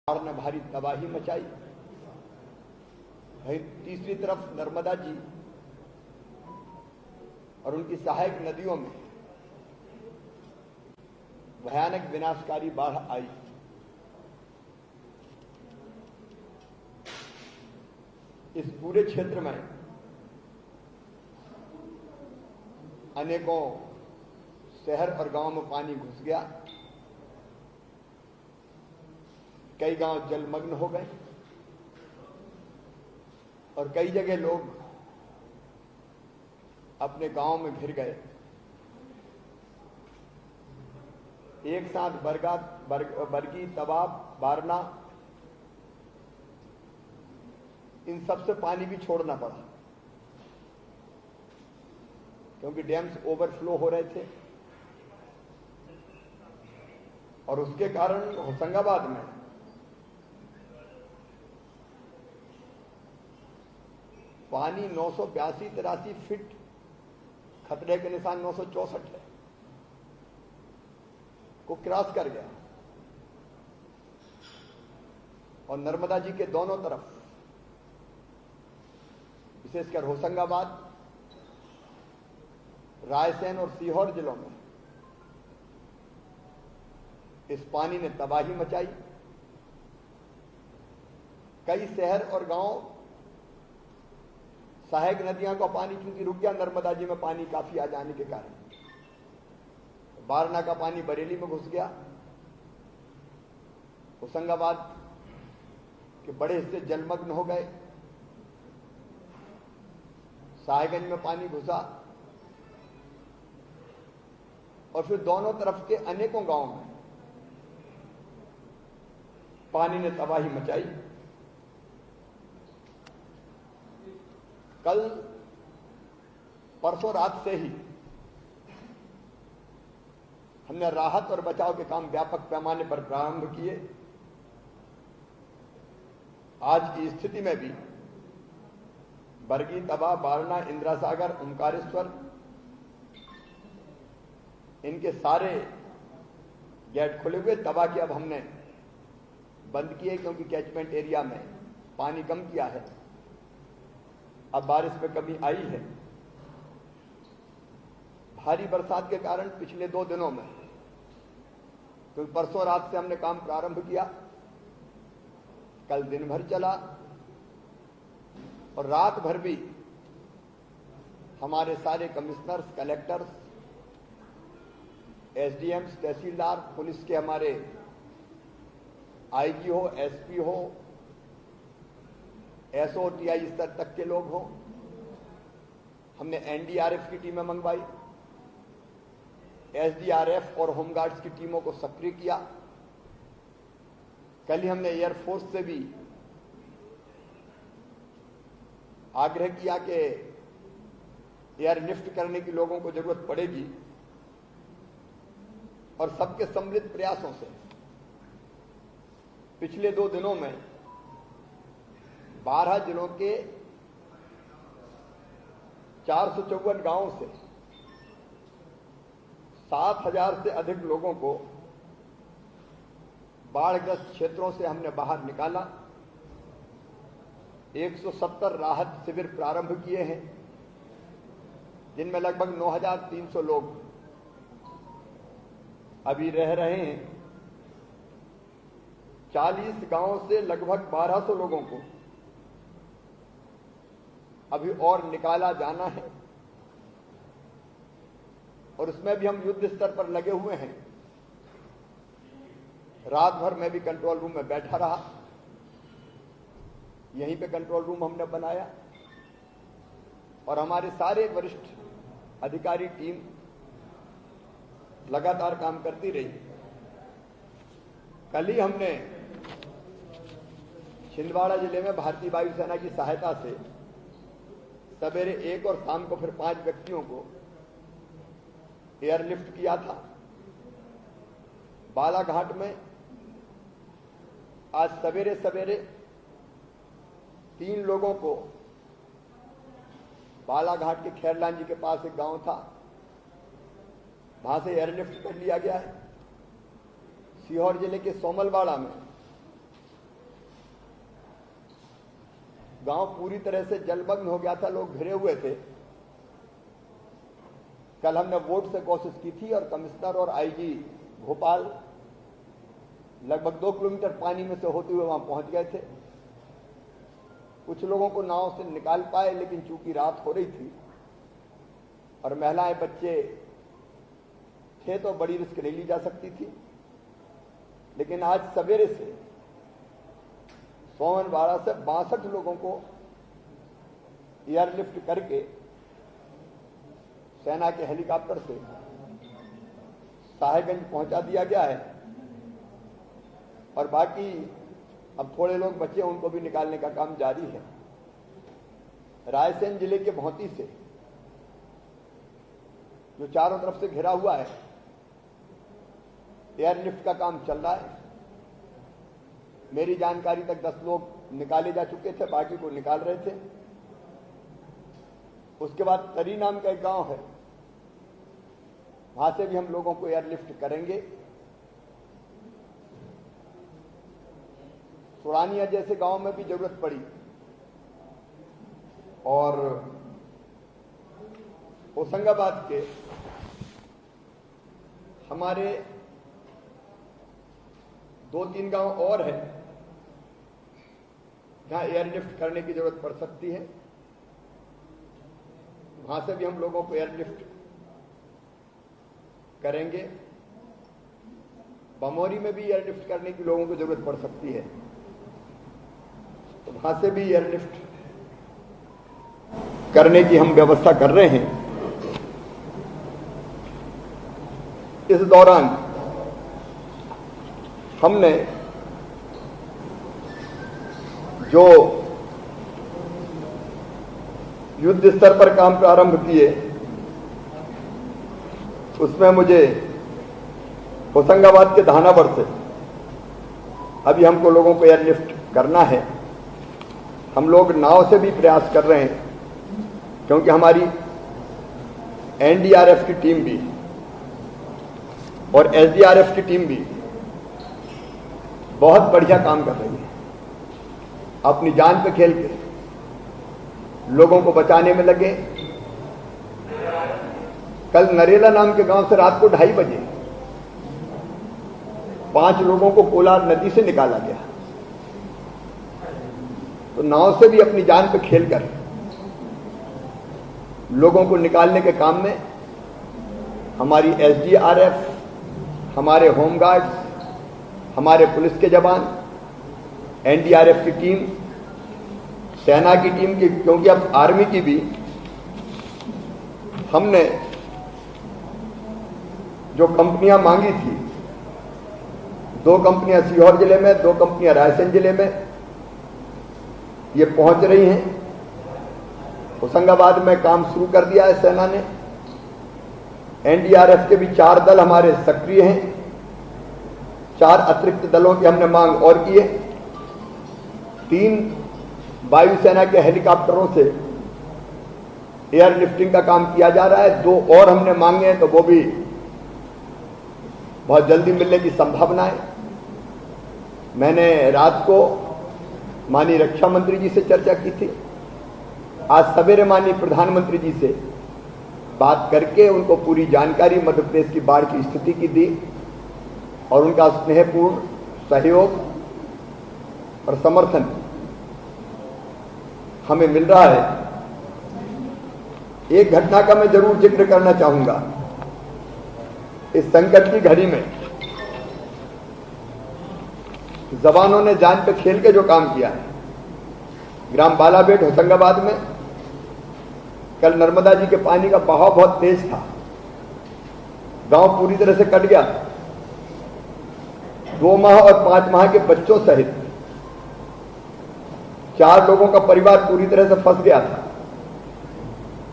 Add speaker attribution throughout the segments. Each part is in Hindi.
Speaker 1: बाढ़ ने भारी तबाही मचाई। वहीं तीसरी तरफ नर्मदा जी और उनकी सहायक नदियों में भयानक विनाशकारी बाढ़ आई। इस पूरे क्षेत्र में अनेकों शहर और गांवों में पानी घुस गया। कई गांव जलमग्न हो गए और कई जगह लोग अपने गांव में घिर गए। एक साथ बरगी, तवाब, बारना, इन सबसे पानी भी छोड़ना पड़ा क्योंकि डैम्स ओवरफ्लो हो रहे थे और उसके कारण होशंगाबाद में पानी 982-83 फीट, खतरे के निशान 964 है, को क्रॉस कर गया और नर्मदा जी के दोनों तरफ, विशेषकर होशंगाबाद, रायसेन और सीहोर जिलों में इस पानी ने तबाही मचाई। कई शहर और गांव, सहायक नदियों का पानी चूंकि रुक गया, नर्मदा जी में पानी काफी आ जाने के कारण बारना का पानी बरेली में घुस गया। होशंगाबाद के बड़े हिस्से जलमग्न हो गए। साहेबगंज में पानी घुसा और फिर दोनों तरफ के अनेकों गांवों में पानी ने तबाही मचाई। कल परसों रात से ही हमने राहत और बचाव के काम व्यापक पैमाने पर प्रारंभ किए। आज की स्थिति में भी बरगी, तवा, बारना, इंदिरा सागर, ओमकारेश्वर, इनके सारे गेट खुले हुए। तवा के अब हमने बंद किए क्योंकि कैचमेंट एरिया में पानी कम किया है। अब बारिश में कमी आई है। भारी बरसात के कारण पिछले 2 दिनों में, क्योंकि परसों रात से हमने काम प्रारंभ किया, कल दिन भर चला और रात भर भी हमारे सारे कमिश्नर्स, कलेक्टर्स, एसडीएम्स, तहसीलदार, पुलिस के हमारे आईजी हो, एसपी हो, एसओ, टीआई स्तर तक के लोग हों, हमने एनडीआरएफ की टीमें मंगवाई, एसडीआरएफ और होमगार्ड्स की टीमों को सक्रिय किया। कल ही हमने एयरफोर्स से भी आग्रह किया कि एयरलिफ्ट करने की लोगों को जरूरत पड़ेगी और सबके सम्मिलित प्रयासों से पिछले 2 दिनों में 12 जिलों के 454 गांवों से 7,000 से अधिक लोगों को बाढ़ग्रस्त क्षेत्रों से हमने बाहर निकाला। 170 राहत शिविर प्रारंभ किए हैं जिनमें लगभग 9,300 लोग अभी रह रहे हैं। 40 गांवों से लगभग 1,200 लोगों को अभी और निकाला जाना है और उसमें भी हम युद्ध स्तर पर लगे हुए हैं। रात भर मैं भी कंट्रोल रूम में बैठा रहा। यहीं पे कंट्रोल रूम हमने बनाया और हमारे सारे वरिष्ठ अधिकारी टीम लगातार काम करती रही। कल ही हमने छिंदवाड़ा जिले में भारतीय वायुसेना की सहायता से सवेरे 1 और शाम को फिर 5 व्यक्तियों को एयरलिफ्ट किया था। बालाघाट में आज सवेरे सवेरे 3 लोगों को बालाघाट के खैरलान जी के पास एक गांव था, वहां से एयरलिफ्ट कर लिया गया है। सीहोर जिले के सोमलवाड़ा में गांव पूरी तरह से जलमग्न हो गया था, लोग घिरे हुए थे। कल हमने वोट से कोशिश की थी और कमिश्नर और आईजी भोपाल लगभग 2 किलोमीटर पानी में से होते हुए वहां पहुंच गए थे। कुछ लोगों को नाव से निकाल पाए, लेकिन चूंकि रात हो रही थी और महिलाएं बच्चे थे तो बड़ी रिस्क नहीं ली जा सकती थी। लेकिन आज सवेरे से सोमनवाड़ा से 62 लोगों को एयरलिफ्ट करके सेना के हेलीकॉप्टर से साहेबगंज पहुंचा दिया गया है और बाकी अब थोड़े लोग बचे, उनको भी निकालने का काम जारी है। रायसेन जिले के भौंती से, जो चारों तरफ से घिरा हुआ है, एयरलिफ्ट का काम चल रहा है। मेरी जानकारी तक 10 लोग निकाले जा चुके थे, बाकी को निकाल रहे थे। उसके बाद तरी नाम का एक गांव है, वहां से भी हम लोगों को एयरलिफ्ट करेंगे। सुरानिया जैसे गांव में भी जरूरत पड़ी और होशंगाबाद के हमारे 2-3 गांव और हैं जहां एयरलिफ्ट करने की जरूरत पड़ सकती है। वहां से भी हम लोगों को एयरलिफ्ट करेंगे। बमोरी में भी एयरलिफ्ट करने की लोगों को जरूरत पड़ सकती है, तो वहां से भी एयरलिफ्ट करने की हम व्यवस्था कर रहे हैं। इस दौरान हमने जो युद्ध स्तर पर काम प्रारंभ किए, उसमें मुझे होशंगाबाद के धानावर से अभी हमको लोगों को एयरलिफ्ट करना है। हम लोग नाव से भी प्रयास कर रहे हैं, क्योंकि हमारी एनडीआरएफ की टीम भी और एसडीआरएफ की टीम भी बहुत बढ़िया काम कर रही है। अपनी जान पे खेल के लोगों को बचाने में लगे। कल नरेला नाम के गांव से रात को 2:30 बजे 5 लोगों को कोलार नदी से निकाला गया। तो नाव से भी अपनी जान पे खेलकर लोगों को निकालने के काम में हमारी एसडीआरएफ, हमारे होमगार्ड्स, हमारे पुलिस के जवान, एनडीआरएफ की टीम, सेना की टीम की, क्योंकि अब आर्मी की भी हमने जो कंपनियां मांगी थी, 2 कंपनियां सीहोर जिले में, 2 कंपनियां रायसेन जिले में, ये पहुंच रही हैं। होशंगाबाद में काम शुरू कर दिया है सेना ने। एनडीआरएफ के भी 4 दल हमारे सक्रिय हैं। 4 अतिरिक्त दलों की हमने मांग और की है। 3 वायुसेना के हेलीकॉप्टरों से एयरलिफ्टिंग का काम किया जा रहा है। 2 और हमने मांगे हैं, तो वो भी बहुत जल्दी मिलने की संभावना है। मैंने रात को माननीय रक्षा मंत्री जी से चर्चा की थी। आज सवेरे माननीय प्रधानमंत्री जी से बात करके उनको पूरी जानकारी मध्य प्रदेश की बाढ़ की स्थिति की दी और उनका स्नेहपूर्ण सहयोग और समर्थन हमें मिल रहा है। एक घटना का मैं जरूर जिक्र करना चाहूंगा। इस संकट की घड़ी में जवानों ने जान पे खेल के जो काम किया है, ग्राम बालाबेट होशंगाबाद में कल नर्मदा जी के पानी का बहाव बहुत तेज था। गांव पूरी तरह से कट गया। 2 माह और 5 माह के बच्चों सहित 4 लोगों का परिवार पूरी तरह से फंस गया था।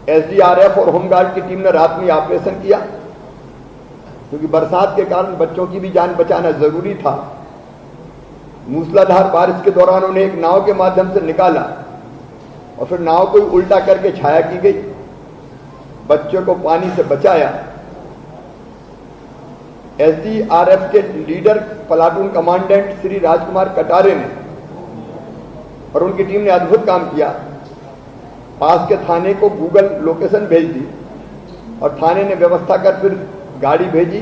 Speaker 1: एसडीआरएफ और होमगार्ड की टीम ने रात में ऑपरेशन किया, क्योंकि बरसात के कारण बच्चों की भी जान बचाना जरूरी था। मूसलाधार बारिश के दौरान उन्हें एक नाव के माध्यम से निकाला और फिर नाव को उल्टा करके छाया की गई। बच्चों को पानी से बचाया। एसडीआरएफ के leader platoon commandant Shri Rajkumar Katare ने और उनकी टीम ने अद्भुत काम किया। पास के थाने को गूगल लोकेशन भेज दी और थाने ने व्यवस्था कर फिर गाड़ी भेजी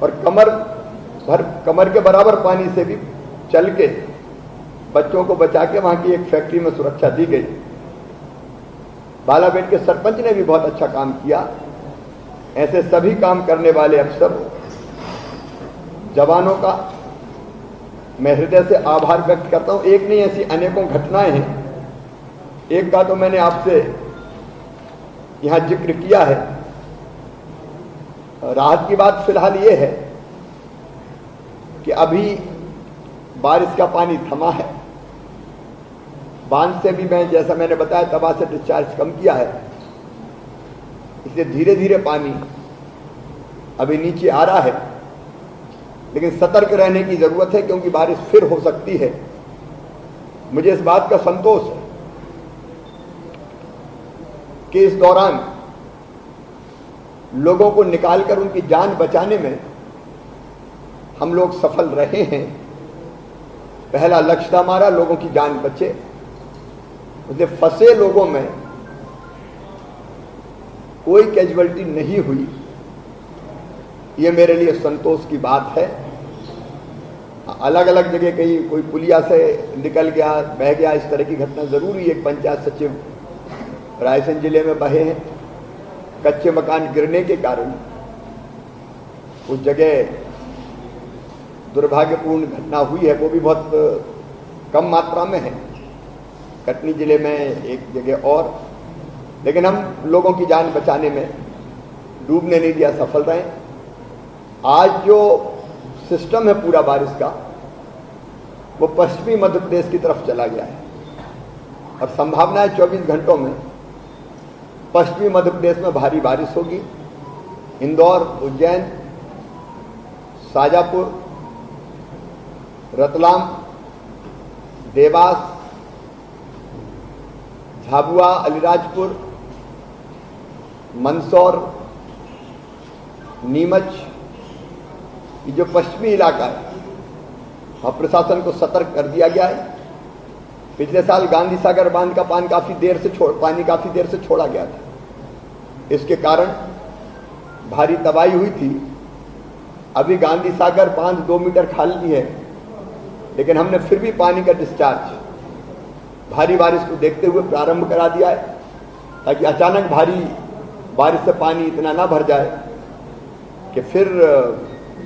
Speaker 1: और कमर के बराबर पानी से भी चल के बच्चों को बचा के वहां की एक फैक्ट्री में सुरक्षा दी गई। बालाबेट के सरपंच ने भी बहुत अच्छा काम किया। ऐसे सभी काम करने वाले अफसर जवानों का मैं हृदय से आभार व्यक्त करता हूं। एक नहीं, ऐसी अनेकों घटनाएं हैं। एक का तो मैंने आपसे यहां जिक्र किया है। राहत की बात फिलहाल ये है कि अभी बारिश का पानी थमा है। बांध से भी मैं, जैसा मैंने बताया, तबा से डिस्चार्ज कम किया है, इसलिए धीरे धीरे पानी अभी नीचे आ रहा है। लेकिन सतर्क रहने की जरूरत है क्योंकि बारिश फिर हो सकती है। मुझे इस बात का संतोष है कि इस दौरान लोगों को निकालकर उनकी जान बचाने में हम लोग सफल रहे हैं। पहला लक्ष्य था हमारा लोगों की जान बचे। उससे फंसे लोगों में कोई कैजुअलिटी नहीं हुई, ये मेरे लिए संतोष की बात है। अलग अलग जगह कहीं कोई पुलिया से निकल गया, बह गया, इस तरह की घटना जरूर हुई। एक पंचायत सचिव रायसेन जिले में बहे हैं। कच्चे मकान गिरने के कारण उस जगह दुर्भाग्यपूर्ण घटना हुई है, वो भी बहुत कम मात्रा में है। कटनी जिले में एक जगह और, लेकिन हम लोगों की जान बचाने में डूबने नहीं दिया, सफल रहे। आज जो सिस्टम है पूरा बारिश का, वो पश्चिमी मध्य प्रदेश की तरफ चला गया है और संभावना है 24 घंटों में पश्चिमी मध्य प्रदेश में भारी बारिश होगी। इंदौर, उज्जैन, शाजापुर, रतलाम, देवास, झाबुआ, अलीराजपुर, मंदसौर, नीमच, ये जो पश्चिमी इलाका है, वहां प्रशासन को सतर्क कर दिया गया है। पिछले साल गांधी सागर बांध का पानी काफी देर से छोड़ा गया था। इसके कारण भारी तबाही हुई थी। अभी गांधी सागर बांध 2 मीटर खाली है, लेकिन हमने फिर भी पानी का डिस्चार्ज भारी बारिश को देखते हुए प्रारंभ करा दिया है, ताकि अचानक भारी बारिश से पानी इतना ना भर जाए कि फिर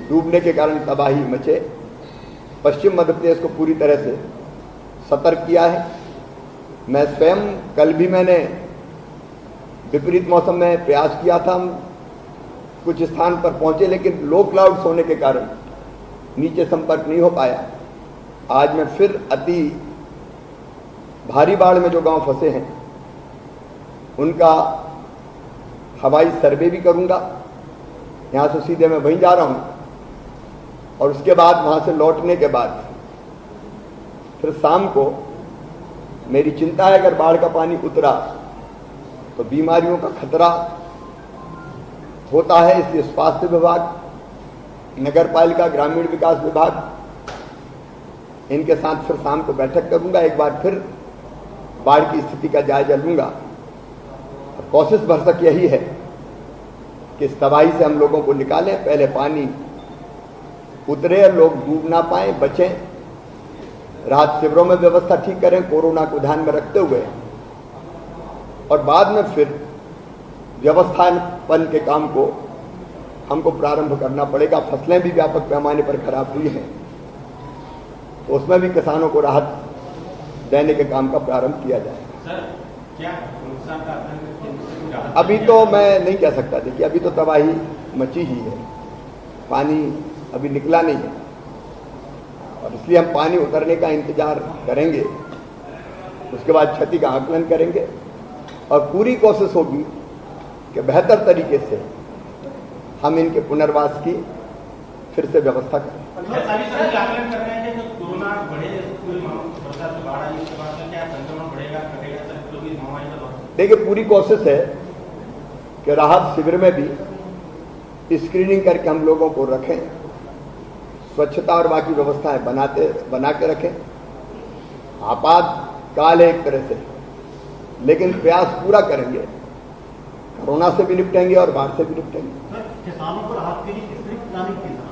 Speaker 1: डूबने के कारण तबाही मचे। पश्चिम मध्य प्रदेश को पूरी तरह से सतर्क किया है। मैं स्वयं कल भी मैंने विपरीत मौसम में प्रयास किया था, हम कुछ स्थान पर पहुंचे, लेकिन लो क्लाउड्स होने के कारण नीचे संपर्क नहीं हो पाया। आज मैं फिर अति भारी बाढ़ में जो गांव फंसे हैं उनका हवाई सर्वे भी करूंगा। यहां से सीधे मैं वहीं जा रहा हूं और उसके बाद वहां से लौटने के बाद फिर शाम को मेरी चिंता है, अगर बाढ़ का पानी उतरा तो बीमारियों का खतरा होता है। इसलिए स्वास्थ्य विभाग, नगर पालिका, ग्रामीण विकास विभाग, इनके साथ फिर शाम को बैठक करूंगा। एक बार फिर बाढ़ की स्थिति का जायजा लूंगा। कोशिश भरसक यही है कि इस तबाही से हम लोगों को निकालें। पहले पानी उतरे, लोग डूब ना पाए, बचें। राहत शिविरों में व्यवस्था ठीक करें कोरोना को ध्यान में रखते हुए, और बाद में फिर व्यवस्थापन के काम को हमको प्रारंभ करना पड़ेगा। फसलें भी व्यापक पैमाने पर खराब हुई हैं, तो उसमें भी किसानों को राहत देने के काम का प्रारंभ किया जाएगा।
Speaker 2: सर, क्या नुकसान का
Speaker 1: अभी तो मैं नहीं कह सकता। देखिए, अभी तो तबाही मची ही है, पानी अभी निकला नहीं है, और इसलिए हम पानी उतरने का इंतजार करेंगे। उसके बाद क्षति का आकलन करेंगे और पूरी कोशिश होगी कि बेहतर तरीके से हम इनके पुनर्वास की फिर से व्यवस्था करें।
Speaker 2: आकलन कर रहे हैं कि कोरोना बढ़े, पूरी बरसात से बाढ़ आई, उसके बाद क्या संक्रमण बढ़ेगा, घटेगा?
Speaker 1: देखिए, पूरी कोशिश है कि राहत शिविर में भी स्क्रीनिंग करके हम लोगों को रखें, स्वच्छता और बाकी व्यवस्थाएं बना के रखें। आपात काल है एक तरह से, लेकिन प्रयास पूरा करेंगे। कोरोना से भी निपटेंगे और बाढ़ से भी निपटेंगे।
Speaker 3: किसानों पर हाथ के लिए कितनी प्लानिंग की था?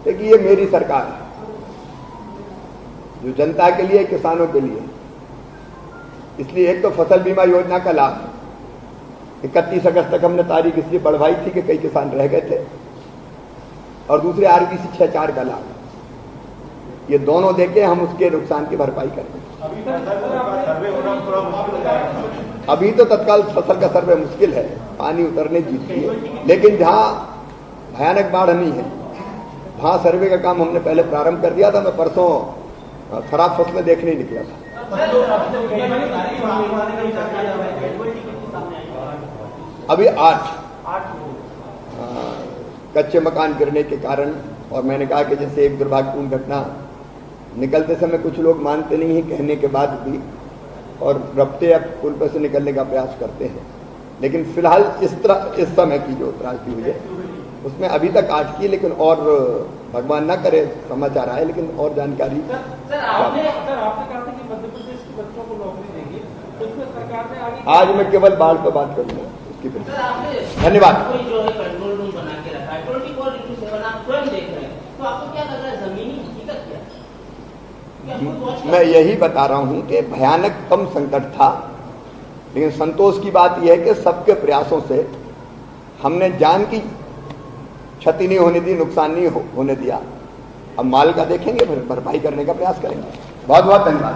Speaker 1: देखिए, ये मेरी सरकार है, जो जनता के लिए, किसानों के लिए। इसलिए एक तो फसल बीमा योजना का लाभ 31 अगस्त तक हमने तारीख इसलिए बढ़वाई थी कि कई किसान रह गए थे, और दूसरे RBC 64 का लाभ, ये दोनों देके हम उसके नुकसान की भरपाई करेंगे।
Speaker 2: अभी सर्वे होना थोड़ा मुश्किल हो जाएगा।
Speaker 1: अभी तो तत्काल फसल का सर्वे मुश्किल है, पानी उतरने दीजिए, लेकिन जहां भयानक बाढ़ नहीं है वहां सर्वे का काम हमने पहले प्रारंभ कर दिया था। मैं परसों खराब फसलें देखने निकला था। अभी 8 कच्चे मकान गिरने के कारण, और मैंने कहा कि जैसे एक दुर्भाग्यपूर्ण घटना निकलते समय कुछ लोग मानते नहीं हैं कहने के बाद भी, और रफ्ते अब पुल पर से निकलने का प्रयास करते हैं। लेकिन फिलहाल इस समय की जो त्रासदी हुई है उसमें अभी तक 8 की, लेकिन और भगवान ना करे समाचार आए, लेकिन और जानकारी।
Speaker 4: सर आपने कहा था कि मध्य प्रदेश के बच्चों को नौकरी देंगे, तो उसमें सरकार ने आगे
Speaker 1: आज मैं केवल बाढ़ पर बात करूंगा उसकी फिर।
Speaker 5: सर आपने
Speaker 1: धन्यवाद।
Speaker 5: कोई जो है कंट्रोल रूम बना के रखा है 24/7 आप स्वयं देख रहे हैं, तो आपको क्या लग रहा है जमीनी हकीकत क्या है?
Speaker 1: मैं यही बता रहा हूं कि भयानक कम संकट था, लेकिन संतोष की बात यह है कि सबके प्रयासों से हमने जान की क्षति नहीं होने दी, नुकसान नहीं होने दिया। अब माल का देखेंगे, फिर भरपाई करने का प्रयास करेंगे। बहुत बहुत धन्यवाद।